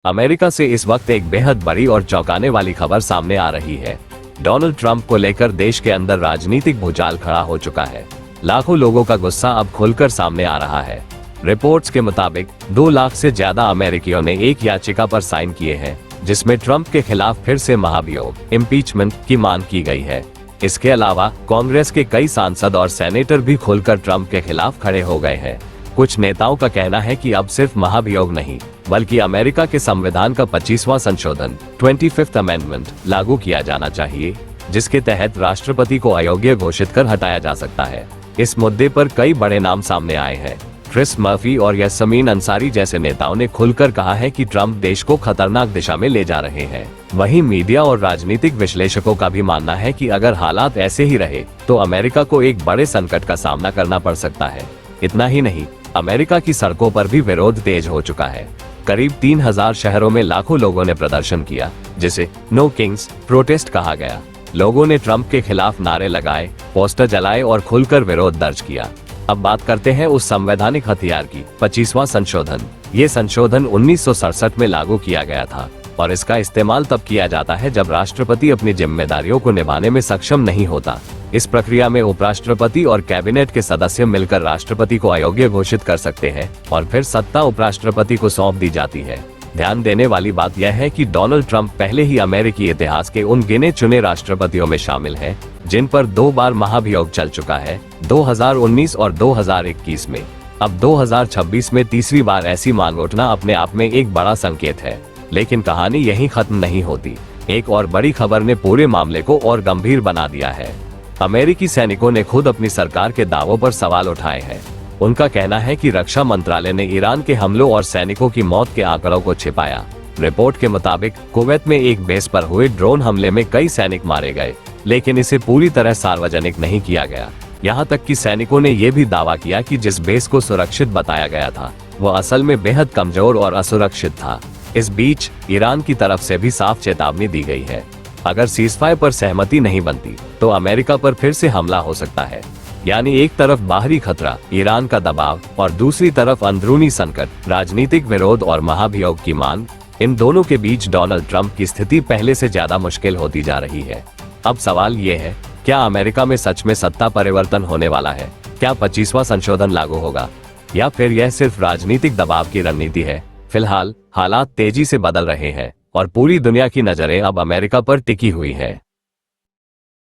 America से इस वक्त एक बेहद बड़ी और चौंकाने वाली खबर सामने आ रही है। डोनाल्ड ट्रंप को लेकर देश के अंदर राजनीतिक भूचाल खड़ा हो चुका है। लाखों लोगों का गुस्सा अब खुलकर सामने आ रहा है। रिपोर्ट्स के मुताबिक 2 लाख से ज्यादा अमेरिकियों ने एक याचिका पर साइन किए हैं, जिसमें ट्रंप के खिलाफ फिर से महाभियोग इम्पीचमेंट की मांग की गई है। इसके अलावा कांग्रेस के कई सांसद और सेनेटर भी खुलकर ट्रंप के खिलाफ खड़े हो गए हैं। कुछ नेताओं का कहना है कि अब सिर्फ महाभियोग नहीं, बल्कि अमेरिका के संविधान का 25वां संशोधन 25th अमेंडमेंट लागू किया जाना चाहिए, जिसके तहत राष्ट्रपति को अयोग्य घोषित कर हटाया जा सकता है। इस मुद्दे पर कई बड़े नाम सामने आए हैं। क्रिस मर्फी और यास्मीन अंसारी जैसे नेताओं ने खुलकर कहा है कि ट्रंप देश को खतरनाक दिशा में ले जा रहे हैं। वहीं मीडिया और राजनीतिक विश्लेषकों का भी मानना है कि अगर हालात ऐसे ही रहे तो अमेरिका को एक बड़े संकट का सामना करना पड़ सकता है। इतना ही नहीं, अमेरिका की सड़कों पर भी विरोध तेज हो चुका है। करीब 3000 शहरों में लाखों लोगों ने प्रदर्शन किया, जिसे नो किंग्स प्रोटेस्ट कहा गया। लोगों ने ट्रंप के खिलाफ नारे लगाए, पोस्टर जलाए और खुलकर विरोध दर्ज किया। अब बात करते हैं उस संवैधानिक हथियार की, 25वां संशोधन। ये संशोधन 1967 में लागू किया गया था और इसका इस्तेमाल तब किया जाता है जब राष्ट्रपति अपनी जिम्मेदारियों को निभाने में सक्षम नहीं होता। इस प्रक्रिया में उपराष्ट्रपति और कैबिनेट के सदस्य मिलकर राष्ट्रपति को अयोग्य घोषित कर सकते हैं और फिर सत्ता उपराष्ट्रपति को सौंप दी जाती है। ध्यान देने वाली बात यह है कि डोनाल्ड ट्रंप पहले ही अमेरिकी इतिहास के उन गिने चुने राष्ट्रपतियों में शामिल हैं, जिन पर 2 बार महाभियोग चल चुका है, 2019 और 2021 में। अब 2026 में तीसरी बार ऐसी मांग उठना अपने आप में एक बड़ा संकेत है। लेकिन कहानी यहीं खत्म नहीं होती। एक और बड़ी खबर ने पूरे मामले को और गंभीर बना दिया है। अमेरिकी सैनिकों ने खुद अपनी सरकार के दावों पर सवाल उठाए हैं। उनका कहना है कि रक्षा मंत्रालय ने ईरान के हमलों और सैनिकों की मौत के आंकड़ों को छिपाया। रिपोर्ट के मुताबिक कुवैत में एक बेस पर हुए ड्रोन हमले में कई सैनिक मारे गए, लेकिन इसे पूरी तरह सार्वजनिक नहीं किया गया। यहाँ तक कि सैनिकों ने यह भी दावा किया कि जिस बेस को सुरक्षित बताया गया था, वह असल में बेहद कमजोर और असुरक्षित था। इस बीच ईरान की तरफ से भी साफ चेतावनी दी गई है। अगर सीजफायर पर सहमति नहीं बनती तो अमेरिका पर फिर से हमला हो सकता है। यानी एक तरफ बाहरी खतरा, ईरान का दबाव, और दूसरी तरफ अंदरूनी संकट, राजनीतिक विरोध और महाभियोग की मांग। इन दोनों के बीच डोनाल्ड ट्रंप की स्थिति पहले से ज्यादा मुश्किल होती जा रही है। अब सवाल ये है, क्या अमेरिका में सच में सत्ता परिवर्तन होने वाला है? क्या 25वां संशोधन लागू होगा, या फिर यह सिर्फ राजनीतिक दबाव की रणनीति है? फिलहाल हालात तेजी से बदल रहे हैं और पूरी दुनिया की नजरें अब अमेरिका पर टिकी हुई है।